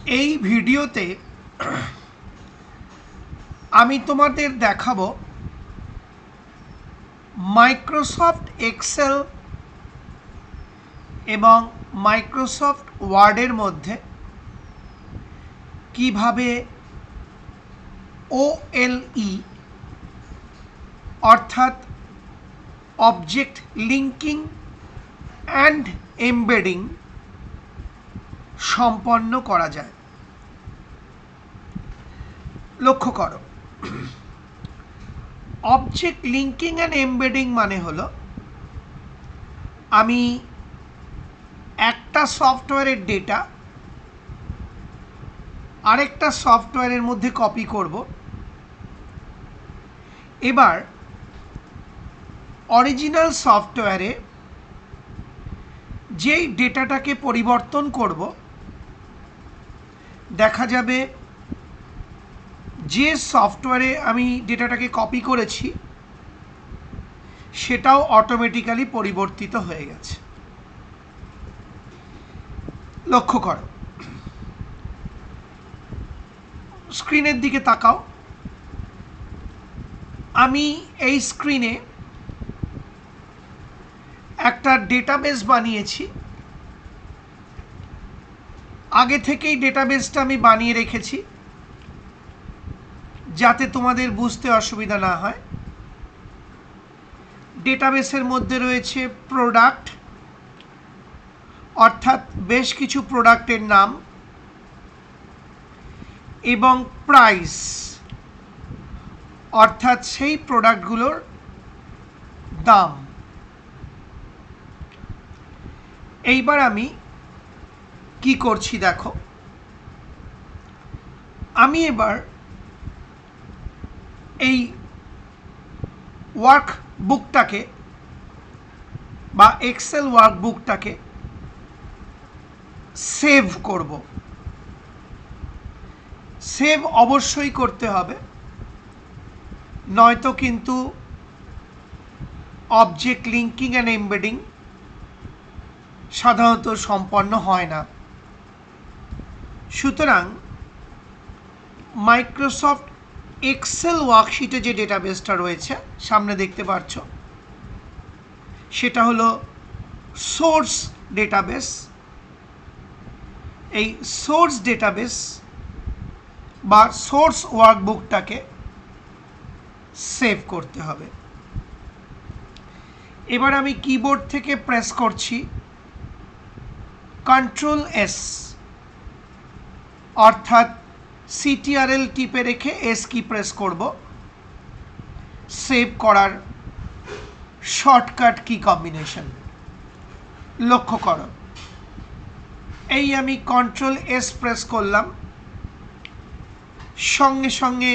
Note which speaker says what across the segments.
Speaker 1: এই ভিডিওতে আমি তোমাদের দেখাবো মাইক্রোসফট এক্সেল এবং মাইক্রোসফট ওয়ার্ডের মধ্যে কিভাবে OLE অর্থাৎ অবজেক্ট লিঙ্কিং অ্যান্ড এমবেডিং সম্পন্ন করা যায়। লক্ষ্য করো, অবজেক্ট লিঙ্কিং অ্যান্ড এমবেডিং মানে হলো আমি একটা সফটওয়্যারের ডেটা আরেকটা সফটওয়্যারের মধ্যে কপি করব। এবার অরিজিনাল সফটওয়্যারে যেই ডেটাটাকে পরিবর্তন করব, দেখা যাবে যে সফটওয়্যারে আমি ডেটাটাকে কপি করেছি সেটাও অটোমেটিক্যালি পরিবর্তিত হয়ে গেছে। লক্ষ্য করো, স্ক্রিনের দিকে তাকাও। আমি এই স্ক্রিনে একটা ডেটাবেস বানিয়েছি। আগে থেকেই ডেটাবেসটা আমি বানিয়ে রেখেছি যাতে তোমাদের বুঝতে অসুবিধা না হয়। ডেটাবেসের মধ্যে রয়েছে প্রোডাক্ট অর্থাৎ বেশ কিছু প্রোডাক্টের নাম এবং প্রাইস অর্থাৎ সেই প্রোডাক্টগুলোর দাম। এইবার আমি কি করছি দেখো, আমি এবার এই ওয়ার্কবুকটাকে বা এক্সেল ওয়ার্কবুকটাকে সেভ করব। সেভ অবশ্যই করতে হবে, নয়তো কিন্তু অবজেক্ট লিঙ্কিং অ্যান্ড এমবেডিং সাধারণত সম্পন্ন হয় না। সুতরাং মাইক্রোসফট এক্সেল ওয়ার্কশিটে যে ডেটাবেসটা রয়েছে সামনে দেখতে পাচ্ছ, সেটা হলো সোর্স ডেটাবেস। এই সোর্স ডেটাবেস বা সোর্স ওয়ার্কবুকটাকে সেভ করতে হবে। এবার আমি কিবোর্ড থেকে প্রেস করছি Ctrl+S অর্থাৎ CTRL টিপে রেখে S কি প্রেস করব, সেভ করার শর্টকাট কি কম্বিনেশন। লক্ষ্য করো, এই আমি Ctrl+S প্রেস করলাম, সঙ্গে সঙ্গে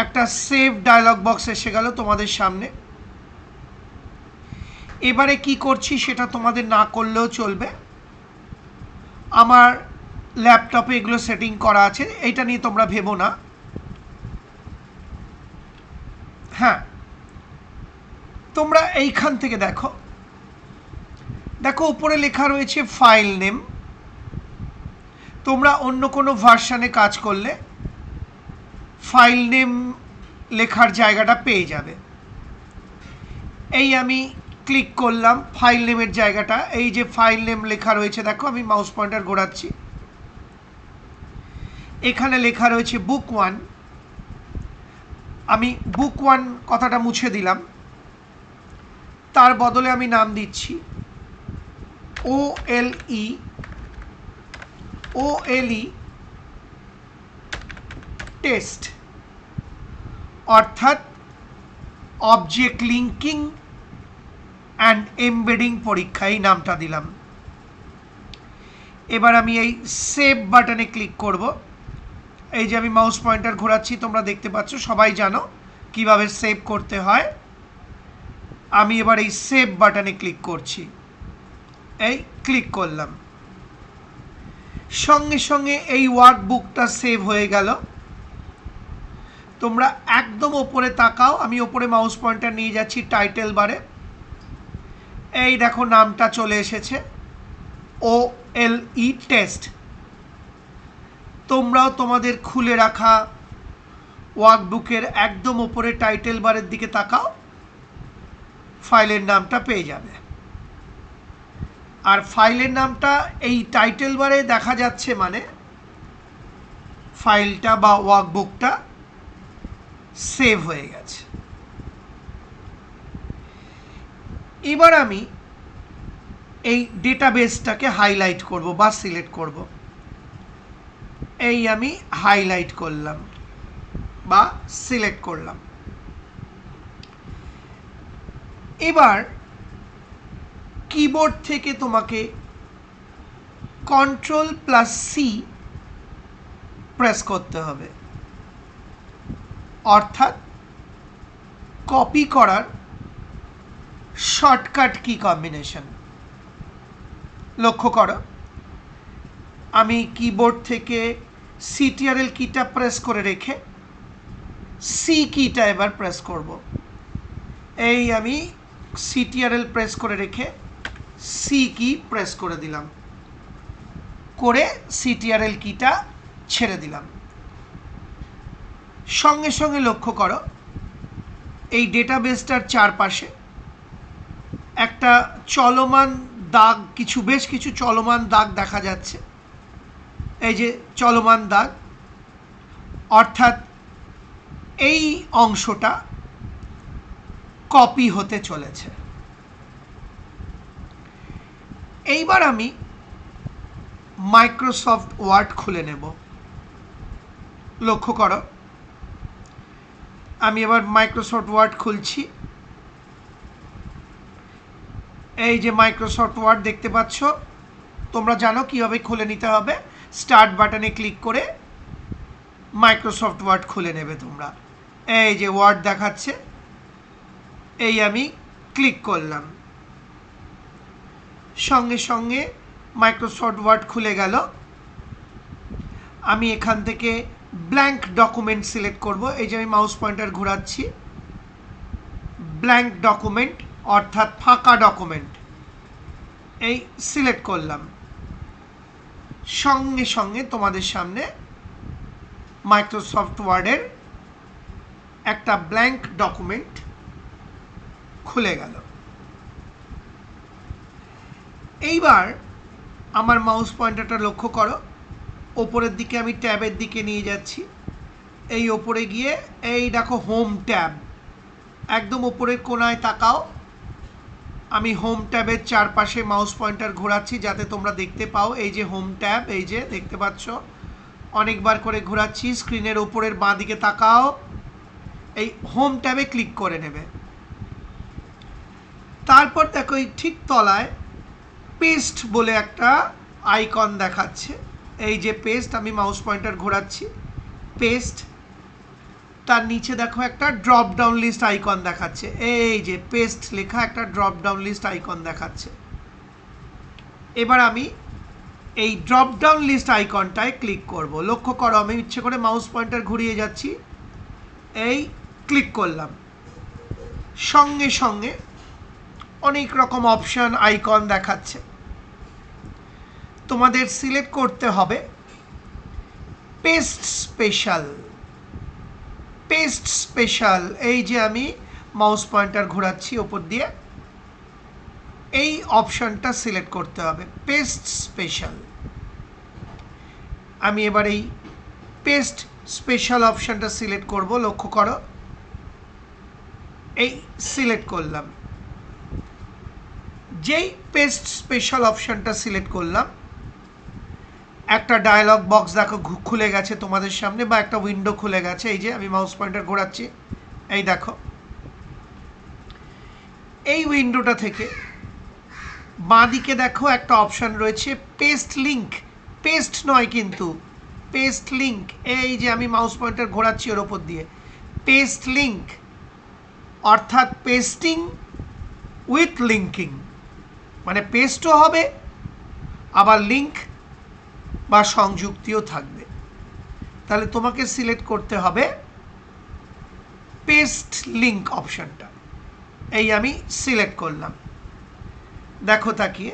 Speaker 1: একটা সেভ ডায়লগ বক্স এসে গেল তোমাদের সামনে। এবারে কি করছি সেটা তোমাদের না করলেও চলবে, আমার ল্যাপটপে এগুলো সেটিং করা আছে, এইটা নিয়ে তোমরা ভেবো না। হ্যাঁ, তোমরা এইখান থেকে দেখো উপরে লেখা রয়েছে ফাইল নেম। তোমরা অন্য কোনো ভার্সানে কাজ করলে ফাইল নেম লেখার জায়গাটা পেয়ে যাবে। এই আমি ক্লিক করলাম ফাইল নেমের জায়গাটা, এই যে ফাইল নেম লেখা রয়েছে দেখো, আমি মাউস পয়েন্টার ঘোরাচ্ছি, এখানে লেখা রয়েছে বুক 1। আমি বুক 1 কথাটা মুছে দিলাম, তার বদলে আমি নাম দিচ্ছি OLE টেস্ট অর্থাৎ অবজেক্ট লিঙ্কিং অ্যান্ড এমবেডিং পরীক্ষা, এই নামটা দিলাম। এবার আমি এই সেভ বাটনে ক্লিক করব। এই যে আমি মাউস পয়েন্টার ঘোরাচ্ছি, তোমরা দেখতে পাচ্ছ, সবাই জানো কিভাবে সেভ করতে হয়। আমি এবার এই সেভ বাটনে ক্লিক করছি, এই ক্লিক করলাম, সঙ্গে সঙ্গে এই ওয়ার্কবুকটা সেভ হয়ে গেল। তোমরা একদম ওপরে তাকাও, আমি ওপরে মাউস পয়েন্টার নিয়ে যাচ্ছি টাইটেল বারে, এই দেখো নামটা চলে এসেছে OLE টেস্ট। তোমরাও তোমাদের খুলে রাখা ওয়ার্কবুকের একদম উপরে টাইটেল বারের দিকে তাকাও, ফাইলের নামটা পেয়ে যাবে। আর ফাইলের নামটা এই টাইটেল বারে দেখা যাচ্ছে মানে ফাইলটা বা ওয়ার্কবুকটা সেভ হয়ে গেছে। এবার আমি এই ডেটাবেসটাকে হাইলাইট করব বা সিলেক্ট করব। এই আমি হাইলাইট করলাম বা সিলেক্ট করলাম। এবার কিবোর্ড থেকে তোমাকে Ctrl+C প্রেস করতে হবে, অর্থাৎ কপি করার শর্টকাট কি কম্বিনেশন। লক্ষ্য করো, আমি কিবোর্ড থেকে CTRL কিটা প্রেস করে রেখে সি কিটা এবার প্রেস করব। এই আমি CTRL প্রেস করে রেখে সি কি প্রেস করে দিলাম, করে CTRL কিটা ছেড়ে দিলাম। সঙ্গে সঙ্গে লক্ষ্য করো, এই ডেটাবেসটার চারপাশে একটা চলমান দাগ, বেশ কিছু চলমান দাগ দেখা যাচ্ছে। এই যে চলমান দাগ, অর্থাৎ এই অংশটা কপি হতে চলেছে। এইবার আমি মাইক্রোসফট ওয়ার্ড খুলে নেব। লক্ষ্য করো, আমি এবার মাইক্রোসফট ওয়ার্ড খুলছি। এই যে মাইক্রোসফট ওয়ার্ড দেখতে পাচ্ছ, তোমরা জানো কিভাবে খুলে নিতে হবে। স্টার্ট বাটনে ক্লিক করে মাইক্রোসফট ওয়ার্ড খুলে নেবে তোমরা। এই যে ওয়ার্ড দেখাচ্ছে, এই আমি ক্লিক করলাম, সঙ্গে সঙ্গে মাইক্রোসফট ওয়ার্ড খুলে গেল। আমি এখান থেকে ব্ল্যাঙ্ক ডকুমেন্ট সিলেক্ট করব। এই যে আমি মাউস পয়েন্টার ঘোরাচ্ছি, ব্ল্যাঙ্ক ডকুমেন্ট অর্থাৎ ফাঁকা ডকুমেন্ট, এই সিলেক্ট করলাম। সঙ্গে সঙ্গে তোমাদের সামনে মাইক্রোসফট ওয়ার্ডের একটা ব্ল্যাঙ্ক ডকুমেন্ট খুলে গেল। এইবার আমার মাউস পয়েন্টারটা লক্ষ্য করো, ওপরের দিকে আমি ট্যাবের দিকে নিয়ে যাচ্ছি। এই ওপরে গিয়ে এই দেখো হোম ট্যাব, একদম ওপরের কোনায় তাকাও। আমি হোম ট্যাবের চারপাশে মাউস পয়েন্টার ঘোরাচ্ছি যাতে তোমরা দেখতে পাও। এই যে হোম ট্যাব, এই যে দেখতে পাচ্ছ, অনেকবার করে ঘোরাচ্ছি। স্ক্রিনের ওপরের বাঁ দিকে তাকাও, এই হোম ট্যাবে ক্লিক করে নেবে। তারপর দেখো এই ঠিক তলায় পেস্ট বলে একটা আইকন দেখাচ্ছে। এই যে পেস্ট, আমি মাউস পয়েন্টার ঘোরাচ্ছি, পেস্ট। তার নিচে দেখো একটা ড্রপ ডাউন লিস্ট আইকন দেখাচ্ছে। এই যে পেস্ট লেখা একটা ড্রপ ডাউন লিস্ট আইকন দেখাচ্ছে। এবার আমি এই ড্রপ ডাউন লিস্ট আইকনটায় ক্লিক করব। লক্ষ্য করো, আমি ইচ্ছে করে মাউস পয়েন্টার ঘুরিয়ে যাচ্ছি, এই ক্লিক করলাম। সঙ্গে সঙ্গে অনেক রকম অপশন আইকন দেখাচ্ছে। তোমাদের সিলেক্ট করতে হবে পেস্ট স্পেশাল। পেস্ট স্পেশাল, এই যে আমি মাউস পয়েন্টার ঘোরাচ্ছি ওপর দিয়ে, এই অপশনটা সিলেক্ট করতে হবে, পেস্ট স্পেশাল। আমি এবার এই পেস্ট স্পেশাল অপশনটা সিলেক্ট করব। লক্ষ্য করো, এই সিলেক্ট করলাম। যেই পেস্ট স্পেশাল অপশনটা সিলেক্ট করলাম, একটা ডায়লগ বক্স দেখো খুলে গেছে তোমাদের সামনে, বা একটা উইন্ডো খুলে গেছে। এই যে আমি মাউস পয়েন্টার ঘোরাচ্ছি, এই দেখো। এই উইন্ডোটা থেকে বাঁ দিকে দেখো একটা অপশন রয়েছে পেস্ট লিঙ্ক। পেস্ট নয় কিন্তু, পেস্ট লিঙ্ক। এই যে আমি মাউস পয়েন্টার ঘোরাচ্ছি ওর ওপর দিয়ে, পেস্ট লিঙ্ক অর্থাৎ পেস্টিং উইথ লিঙ্কিং, মানে পেস্টও হবে আবার লিঙ্ক বা সংযুক্তিও থাকবে। তাহলে তোমাকে সিলেক্ট করতে হবে পেস্ট লিঙ্ক অপশনটা। এই আমি সিলেক্ট করলাম, দেখো তাকিয়ে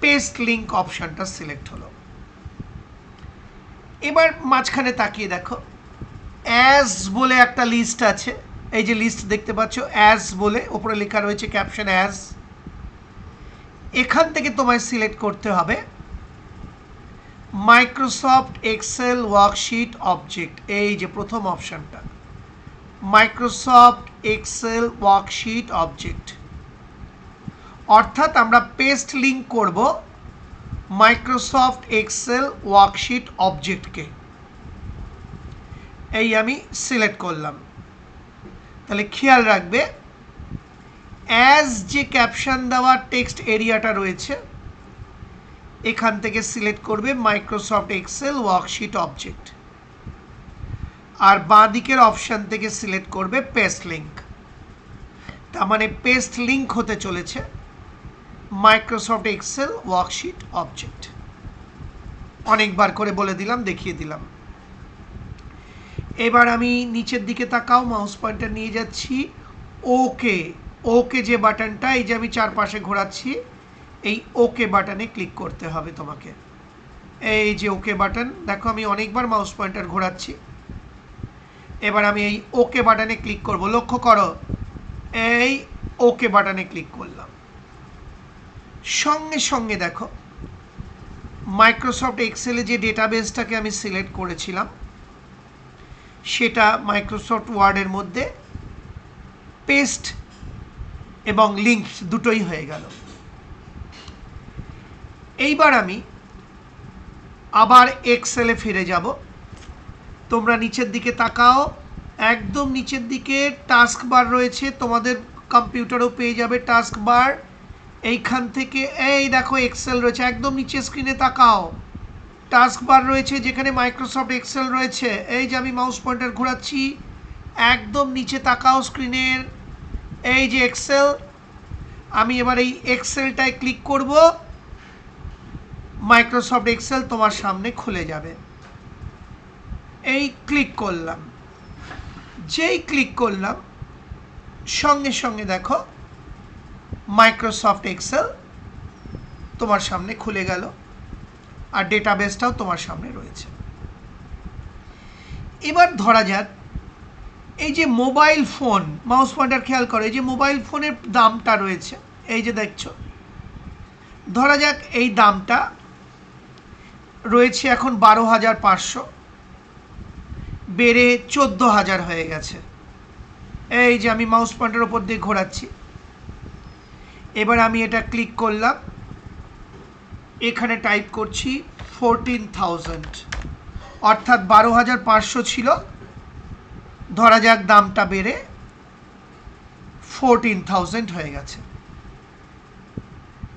Speaker 1: পেস্ট লিঙ্ক অপশনটা সিলেক্ট হলো। এবার মাঝখানে তাকিয়ে দেখো, অ্যাজ বলে একটা লিস্ট আছে। এই যে লিস্ট দেখতে পাচ্ছ, অ্যাজ বলে ওপরে লেখা রয়েছে ক্যাপশন অ্যাজ। এখান থেকে তোমায় সিলেক্ট করতে হবে মাইক্রোসফট এক্সেল ওয়ার্কশিট অবজেক্ট। এই যে প্রথম অপশনটা, মাইক্রোসফট এক্সেল ওয়ার্কশিট অবজেক্ট। অর্থাৎ আমরা পেস্ট লিঙ্ক করব মাইক্রোসফট এক্সেল ওয়ার্কশিট অবজেক্টকে। এই আমি সিলেক্ট করলাম। তাহলে খেয়াল রাখবে, অ্যাজ যে ক্যাপশন দেওয়া টেক্সট এরিয়াটা রয়েছে, এখান থেকে সিলেক্ট করবে মাইক্রোসফট এক্সেল ওয়ার্কশিট অবজেক্ট, আর বাঁ দিকের অপশান থেকে সিলেক্ট করবে পেস্ট লিঙ্ক। তার মানে পেস্ট লিঙ্ক হতে চলেছে মাইক্রোসফট এক্সেল ওয়ার্কশিট অবজেক্ট। অনেকবার করে বলে দিলাম, দেখিয়ে দিলাম। এবার আমি নিচের দিকে তাকাও, মাউস পয়েন্টার নিয়ে যাচ্ছি, ওকে। ওকে যে বাটনটা, এই যে আমি চারপাশে ঘোরাচ্ছি, এই ওকে বাটনে ক্লিক করতে হবে তোমাকে। এই যে ওকে বাটন, দেখো আমি অনেকবার মাউস পয়েন্টার ঘোরাচ্ছি। এবার আমি এই ওকে বাটনে ক্লিক করব। লক্ষ্য করো, এই ওকে বাটনে ক্লিক করলাম। সঙ্গে সঙ্গে দেখো মাইক্রোসফট এক্সেলে যে ডেটাবেসটাকে আমি সিলেক্ট করেছিলাম, সেটা মাইক্রোসফট ওয়ার্ডের মধ্যে পেস্ট এবং লিঙ্ক দুটোই হয়ে গেল। এইবার আমি আবার এক্সেলে ফিরে যাব। তোমরা নিচের দিকে তাকাও, একদম নিচের দিকে টাস্ক বার রয়েছে, তোমাদের কম্পিউটারও পেয়ে যাবে টাস্ক বার। এইখান থেকে এই দেখো এক্সেল রয়েছে, একদম নিচে স্ক্রিনে তাকাও, টাস্ক বার রয়েছে যেখানে মাইক্রোসফট এক্সেল রয়েছে। এই যে আমি মাউস পয়েন্টার ঘোরাচ্ছি, একদম নিচে তাকাও স্ক্রিনের, এই যে এক্সেল। আমি এবার এই এক্সেলটায় ক্লিক করব, মাইক্রোসফট এক্সেল তোমার সামনে খুলে যাবে। এই ক্লিক করলাম, যেই ক্লিক করলাম সঙ্গে সঙ্গে দেখো মাইক্রোসফট এক্সেল তোমার সামনে খুলে গেল, আর ডেটাবেসটাও তোমার সামনে রয়েছে। এবার ধরা যাক এই যে মোবাইল ফোন, মাউস পয়েন্টার খেয়াল করো, এই যে মোবাইল ফোনের দামটা রয়েছে, এই যে দেখছো, ধরা যাক এই দামটা রয়েছে এখন 12,500, বেড়ে 14,000 হয়ে গেছে। এই যে আমি মাউস পয়েন্টার ওপর দিয়ে ঘোরাচ্ছি। এবার আমি এটা ক্লিক করলাম, এখানে টাইপ করছি 14,000, অর্থাৎ 12,500 ছিল, ধরা যাক দামটা বেড়ে 14,000 হয়ে গেছে।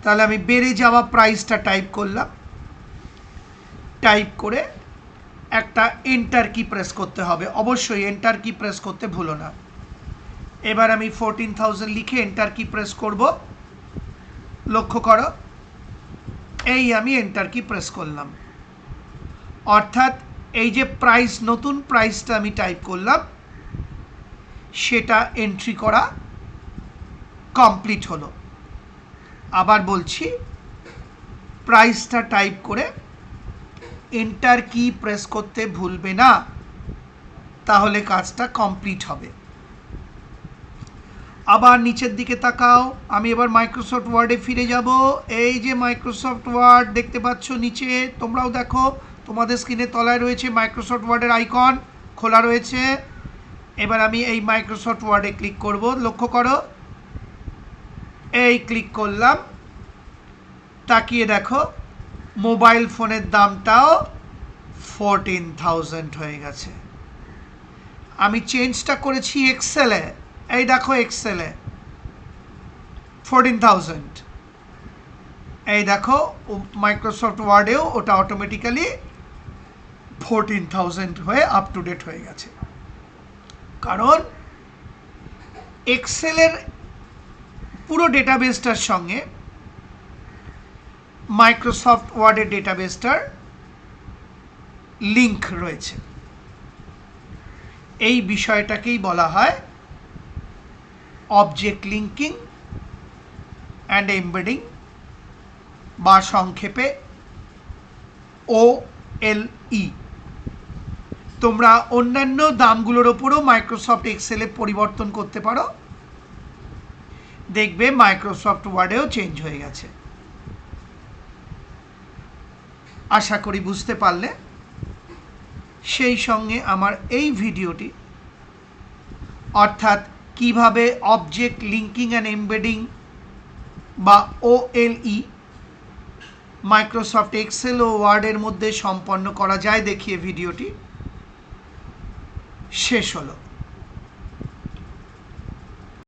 Speaker 1: তাহলে আমি বেড়ে যাওয়া প্রাইসটা টাইপ করলাম, টাইপ করে একটা এন্টার কি প্রেস করতে হবে, অবশ্যই এন্টার কি প্রেস করতে ভুলো না। এবার আমি 14,000 লিখে এন্টার কি প্রেস করব। লক্ষ্য করো, এই আমি এন্টার কি প্রেস করলাম, অর্থাৎ এই যে প্রাইস, নতুন প্রাইসটা আমি টাইপ করলাম, সেটা এন্ট্রি করা কমপ্লিট হলো। আবার বলছি, প্রাইসটা টাইপ করে এন্টার কি প্রেস করতে ভুলবে না, তাহলে কাজটা কমপ্লিট হবে। আবার নিচের দিকে তাকাও, আমি এবার মাইক্রোসফট ওয়ার্ডে ফিরে যাব। এই যে মাইক্রোসফট ওয়ার্ড দেখতে পাচ্ছ নিচে, তোমরাও দেখো, তোমাদের স্ক্রিনের তলায় রয়েছে মাইক্রোসফট ওয়ার্ডের আইকন, খোলা রয়েছে। এবার আমি এই মাইক্রোসফট ওয়ার্ডে ক্লিক করব। লক্ষ্য করো, এই ক্লিক করলাম, তাকিয়ে দেখো মোবাইল ফোনের দামটাও 14,000 হয়ে গেছে। আমি চেঞ্জটা করেছি এক্সেলে, এই দেখো এক্সেলে 14,000, এই দেখো মাইক্রোসফট ওয়ার্ডেও ওটা অটোমেটিক্যালি 14,000 হয়ে আপ টু ডেট হয়ে গেছে। কারণ এক্সেলের পুরো ডেটাবেসটার সঙ্গে মাইক্রোসফট ওয়ার্ডের ডেটাবেসটার লিঙ্ক রয়েছে। এই বিষয়টাকেই বলা হয় অবজেক্ট লিঙ্কিং অ্যান্ড এমবেডিং, বা সংক্ষেপে OLE। তোমরা অন্যান্য দামগুলোর ওপরও মাইক্রোসফট এক্সেলে পরিবর্তন করতে পারো, দেখবে মাইক্রোসফট ওয়ার্ডেও চেঞ্জ হয়ে গেছে। আশা করি বুঝতে পারলে। সেই সঙ্গে আমার এই ভিডিওটি অর্থাৎ কিভাবে অবজেক্ট লিঙ্কিং অ্যান্ড এমবেডিং বা OLE মাইক্রোসফট এক্সেল ও ওয়ার্ডের মধ্যে সম্পন্ন করা যায় দেখিয়ে ভিডিওটি শেষ হলো।